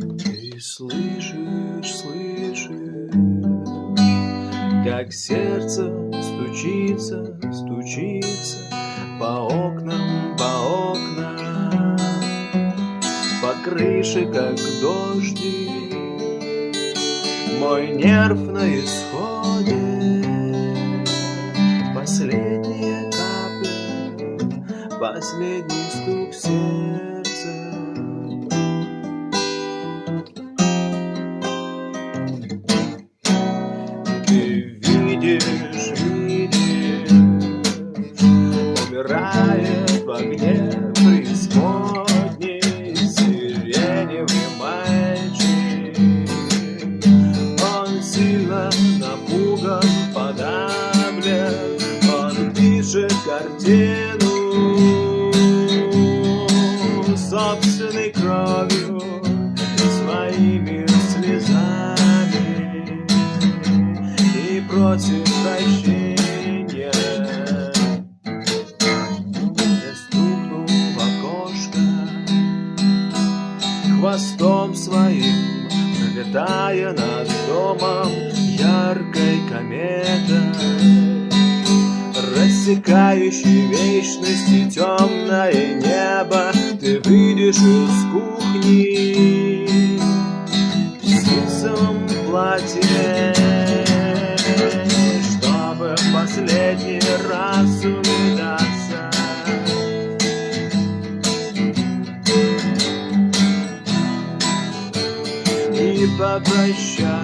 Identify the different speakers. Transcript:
Speaker 1: Ты слышишь, как сердце стучится, стучится по окнам, по крыше, как дождик. Мой нерв на исходе, последняя капля, последний стук сердца. Ты видишь, умирает в огне преисподней сиреневый мальчик. Он сильно напуган, подавлен, он пишет картину собственной кровью, своими слезами и просит прощения. Я стукнул в окошко хвостом своим, пролетая над домом яркой кометой, рассекающей вечности темное небо. Ты выйдешь из кухни в ситцевом платье, чтобы в последний раз увидаться. И попрощаться.